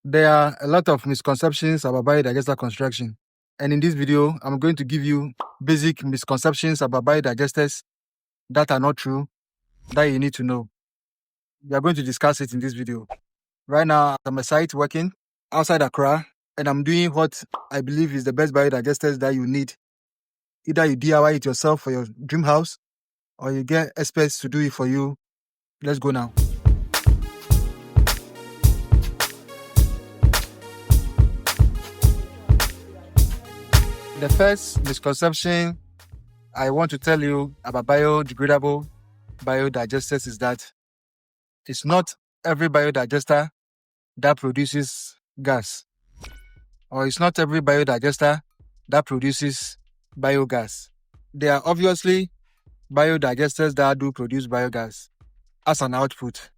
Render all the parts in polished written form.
There are a lot of misconceptions about biodigester construction. And in this video, I'm going to give you basic misconceptions about biodigesters that are not true, that you need to know. We are going to discuss it in this video. Right now, I'm at site working outside Accra, and I'm doing what I believe is the best biodigesters that you need. Either you DIY it yourself for your dream house, or you get experts to do it for you. Let's go now. The first misconception I want to tell you about biodegradable biodigesters is that it's not every biodigester that produces gas, or it's not every biodigester that produces biogas. There are obviously biodigesters that do produce biogas as an output,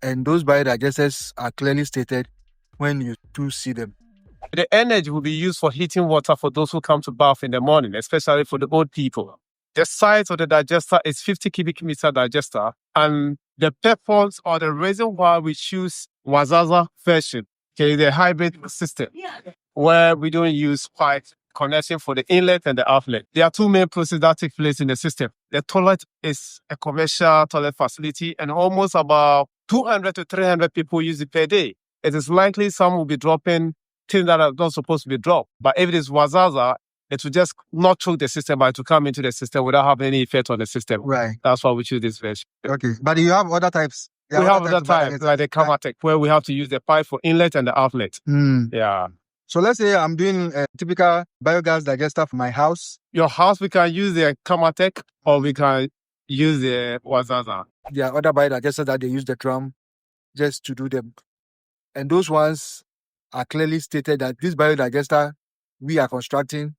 and those biodigesters are clearly stated when you do see them. The energy will be used for heating water for those who come to bath in the morning, especially for the old people. The size of the digester is 50 cubic meter digester, and the purpose or the reason why we choose Wazaza version, the hybrid system, where we don't use pipe connection for the inlet and the outlet. There are two main processes that take place in the system. The toilet is a commercial toilet facility, and almost about 200 to 300 people use it per day. It is likely some will be dropping things that are not supposed to be dropped. But if it is Wazaza, it will just not choke the system, but to come into the system without having any effect on the system. Right. That's why we choose this version. Okay. But you have other types. We have other types, like the Kamatech, where we have to use the pipe for inlet and the outlet. Yeah. So let's say I'm doing a typical biogas digester for my house. Your house, we can use the Kamatech or we can use the Wazaza. There are other biodigesters that they use the drum just to do them. And those ones are clearly stated that this biodigester we are constructing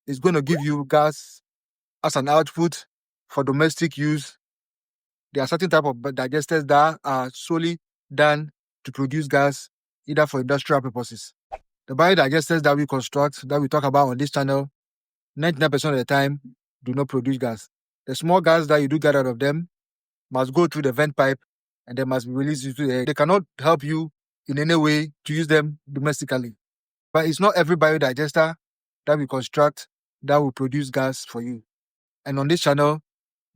is going to give you gas as an output for domestic use. There are certain type of digesters that are solely done to produce gas, either for industrial purposes. The biodigesters that we construct, that we talk about on this channel, 99% of the time do not produce gas. The small gas that you do get out of them must go through the vent pipe and they must be released into the air. They cannot help you in any way to use them domestically. But it's not every biodigester that we construct that will produce gas for you. And on this channel,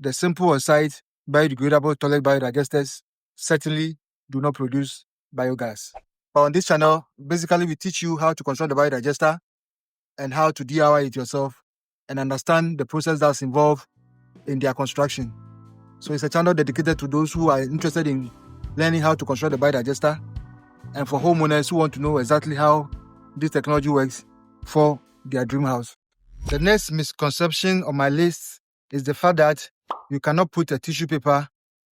the simple on-site biodegradable toilet biodigesters certainly do not produce biogas. But on this channel, basically we teach you how to construct the biodigester and how to DIY it yourself and understand the process that's involved in their construction. So it's a channel dedicated to those who are interested in learning how to construct the biodigester, and for homeowners who want to know exactly how this technology works for their dream house. The next misconception on my list is the fact that you cannot put a tissue paper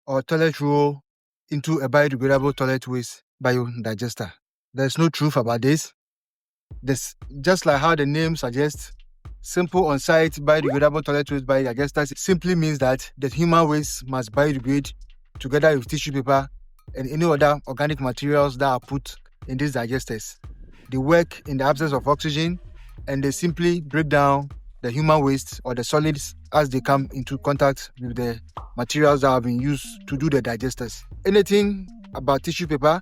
or toilet roll into a biodegradable toilet waste biodigester. There's no truth about this. Just like how the name suggests, simple on-site biodegradable toilet waste biodigesters simply means that the human waste must biodegrade together with tissue paper and any other organic materials that are put in these digesters. They work in the absence of oxygen and they simply break down the human waste or the solids as they come into contact with the materials that have been used to do the digesters. Anything about tissue paper,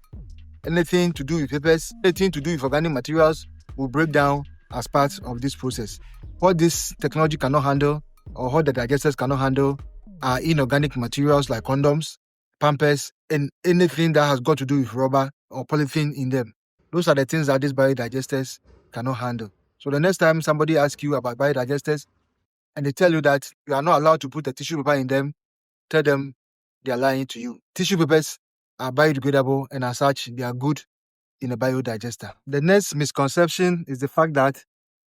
anything to do with papers, anything to do with organic materials will break down as part of this process. What this technology cannot handle or what the digesters cannot handle are inorganic materials like condoms, Pampers, and anything that has got to do with rubber or polythene in them. Those are the things that these biodigesters cannot handle. So the next time somebody asks you about biodigesters and they tell you that you are not allowed to put a tissue paper in them, tell them they are lying to you. Tissue papers are biodegradable and as such, they are good in a biodigester. The next misconception is the fact that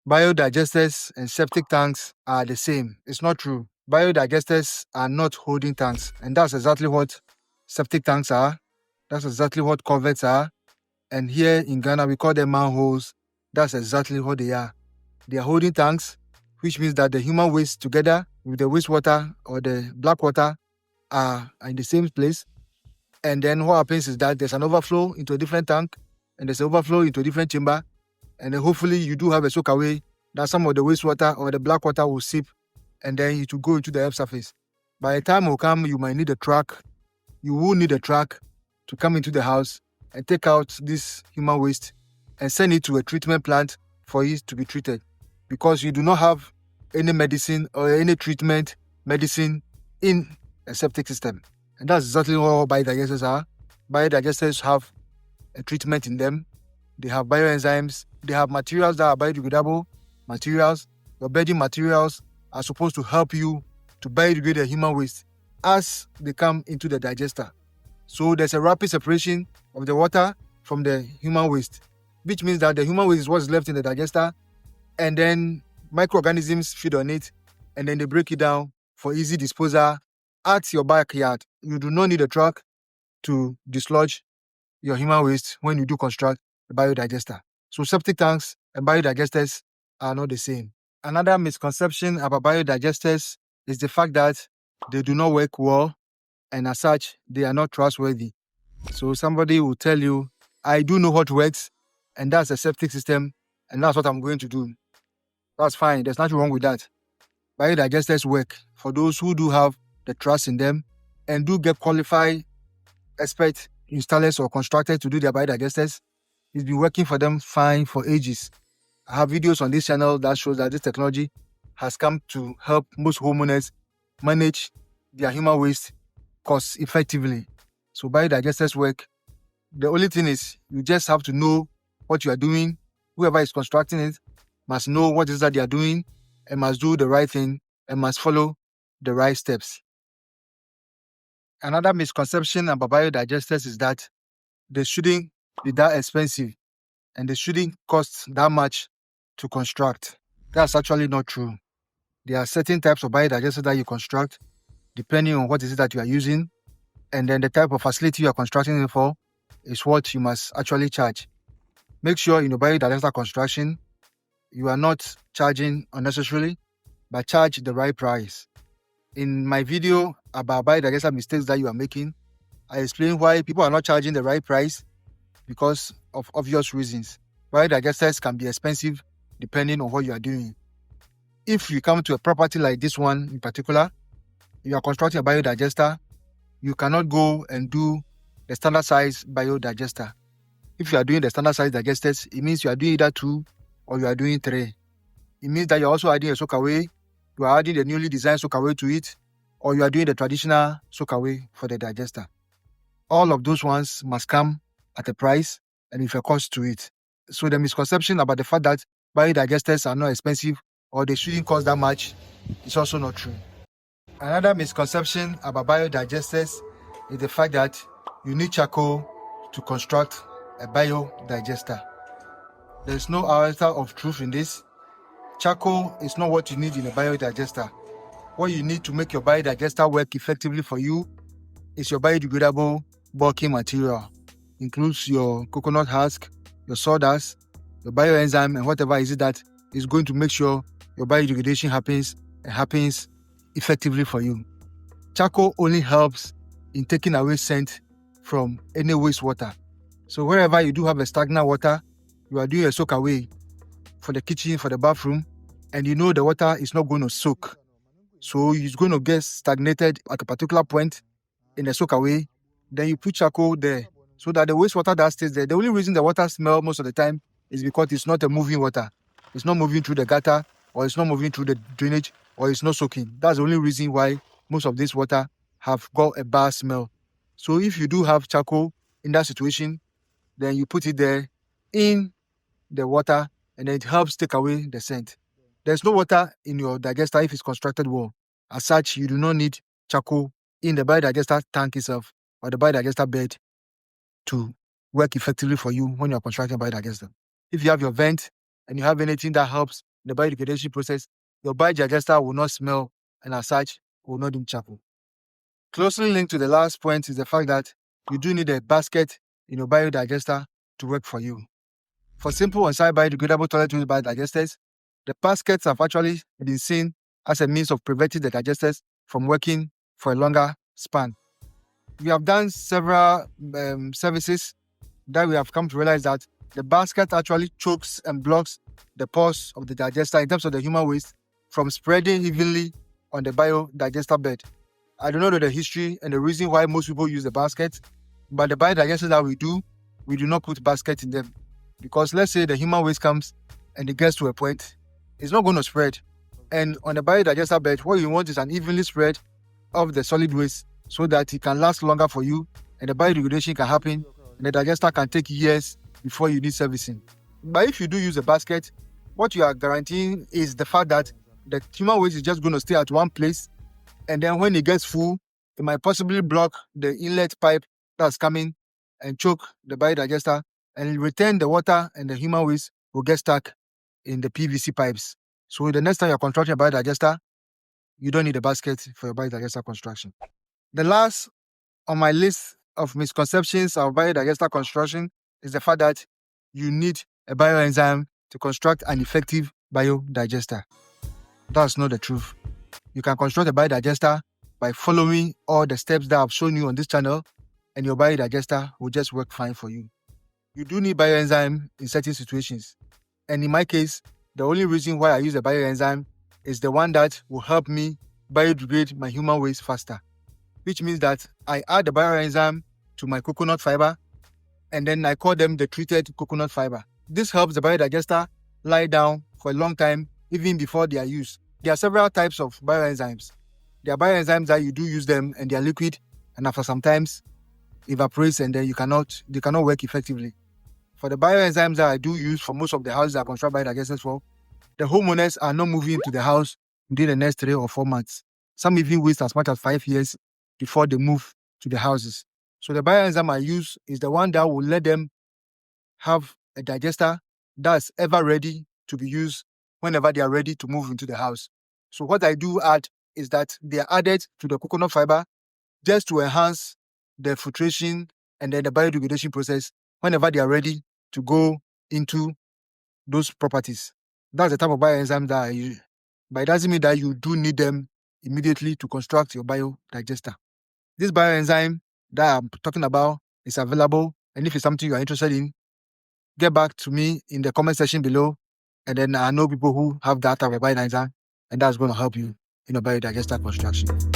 biodigesters and septic tanks are the same. It's not true. Biodigesters are not holding tanks, and that's exactly what septic tanks are. That's exactly what culverts are. And here in Ghana, we call them manholes. That's exactly what they are. They are holding tanks, which means that the human waste together with the wastewater or the black water are in the same place. And then what happens is that there's an overflow into a different tank, and there's an overflow into a different chamber. And then hopefully you do have a soak away that some of the wastewater or the black water will seep, and then it will go into the earth surface. By the time it will come, you might need a truck. You will need a truck to come into the house and take out this human waste and send it to a treatment plant for it to be treated, because you do not have any medicine or any treatment medicine in a septic system. And that's exactly what biodigesters are. Biodigesters have a treatment in them. They have bio-enzymes. They have materials that are biodegradable materials. Your bedding materials are supposed to help you to biodegrade the human waste as they come into the digester. So there's a rapid separation of the water from the human waste, which means that the human waste is what's left in the digester, and then microorganisms feed on it, and then they break it down for easy disposal at your backyard. You do not need a truck to dislodge your human waste when you do construct a biodigester. So septic tanks and biodigesters are not the same. Another misconception about biodigesters is the fact that they do not work well, and as such, they are not trustworthy. So somebody will tell you, I do know what works, and that's a septic system, and that's what I'm going to do. That's fine. There's nothing wrong with that. Biodigesters work for those who do have the trust in them and do get qualified expert installers or constructors to do their biodigesters. It's been working for them fine for ages. I have videos on this channel that shows that this technology has come to help most homeowners manage their human waste cost effectively. So biodigesters work. The only thing is you just have to know what you are doing. Whoever is constructing it must know what it is that they are doing and must do the right thing and must follow the right steps. Another misconception about biodigesters is that they shouldn't be that expensive and they shouldn't cost that much to construct. That's actually not true. There are certain types of biodigesters that you construct depending on what it is that you are using, and then the type of facility you are constructing it for is what you must actually charge. Make sure in your biodigester construction, you are not charging unnecessarily, but charge the right price. In my video about biodigester mistakes that you are making, I explain why people are not charging the right price because of obvious reasons. Biodigesters can be expensive depending on what you are doing. If you come to a property like this one in particular, you are constructing a biodigester, you cannot go and do the standard size biodigester. If you are doing the standard size digesters, it means you are doing either 2 or you are doing 3. It means that you're also adding a soakaway, you are adding the newly designed soakaway to it, or you are doing the traditional soakaway for the digester. All of those ones must come at a price and with a cost to it. So the misconception about the fact that biodigesters are not expensive or they shouldn't cost that much is also not true. Another misconception about biodigesters is the fact that you need charcoal to construct a biodigester. There is no iota of truth in this. Charcoal is not what you need in a biodigester. What you need to make your biodigester work effectively for you is your biodegradable bulking material. Includes your coconut husk, your sawdust, your bioenzyme, and whatever is it that is going to make sure your biodegradation happens effectively for you. Charcoal only helps in taking away scent from any wastewater. So wherever you do have a stagnant water, you are doing a soak away for the kitchen, for the bathroom, and you know the water is not going to soak. So it's going to get stagnated at a particular point in the soak away. Then you put charcoal there so that the wastewater that stays there, the only reason the water smells most of the time is because it's not a moving water. It's not moving through the gutter, or it's not moving through the drainage, or it's not soaking. That's the only reason why most of this water have got a bad smell. So if you do have charcoal in that situation, then you put it there in the water and it helps take away the scent. There's no water in your digester if it's constructed well. As such, you do not need charcoal in the biodigester tank itself or the biodigester bed to work effectively for you when you're constructing a biodigester. If you have your vent and you have anything that helps the biodegradation process, your biodigester will not smell and as such will not need charcoal. Closely linked to the last point is the fact that you do need a basket in your biodigester to work for you. For simple on-site biodegradable toilet use biodigesters, the baskets have actually been seen as a means of preventing the digesters from working for a longer span. We have done several services that we have come to realize that the basket actually chokes and blocks the pores of the digester in terms of the human waste from spreading evenly on the biodigester bed. I don't know the history and the reason why most people use the basket, but the biodigesters that we do we do not put basket in them. Because let's say the human waste comes and it gets to a point, it's not going to spread. And on a biodigester bed, what you want is an evenly spread of the solid waste so that it can last longer for you and the biodegradation can happen and the digester can take years before you need servicing. But if you do use a basket, what you are guaranteeing is the fact that the human waste is just going to stay at one place, and then when it gets full, it might possibly block the inlet pipe that's coming and choke the biodigester, and in return the water and the human waste will get stuck in the PVC pipes. So the next time you're constructing a biodigester, you don't need a basket for your biodigester construction. The last on my list of misconceptions of biodigester construction is the fact that you need a bioenzyme to construct an effective biodigester. That's not the truth. You can construct a biodigester by following all the steps that I've shown you on this channel, and your biodigester will just work fine for you. You do need bioenzyme in certain situations. And in my case, the only reason why I use a bioenzyme is the one that will help me biodegrade my human waste faster. Which means that I add the bioenzyme to my coconut fiber, and then I call them the treated coconut fiber. This helps the biodigester lie down for a long time, even before they are used. There are several types of bioenzymes. There are bioenzymes that you do use them and they are liquid, and after some times evaporates and then they cannot work effectively. For the bioenzymes that I do use for most of the houses I construct biodigesters for, the homeowners are not moving into the house within the next 3 or 4 months. Some even waste as much as 5 years before they move to the houses. So the bioenzyme I use is the one that will let them have a digester that's ever ready to be used whenever they are ready to move into the house. So what I do add is that they are added to the coconut fiber just to enhance the filtration and then the biodegradation process whenever they are ready to go into those properties. That's the type of bioenzyme that I use. But it doesn't mean that you do need them immediately to construct your biodigester. This bioenzyme that I'm talking about is available, and if it's something you are interested in, get back to me in the comment section below, and then I know people who have that type of bioenzyme, and that's going to help you in your biodigester construction.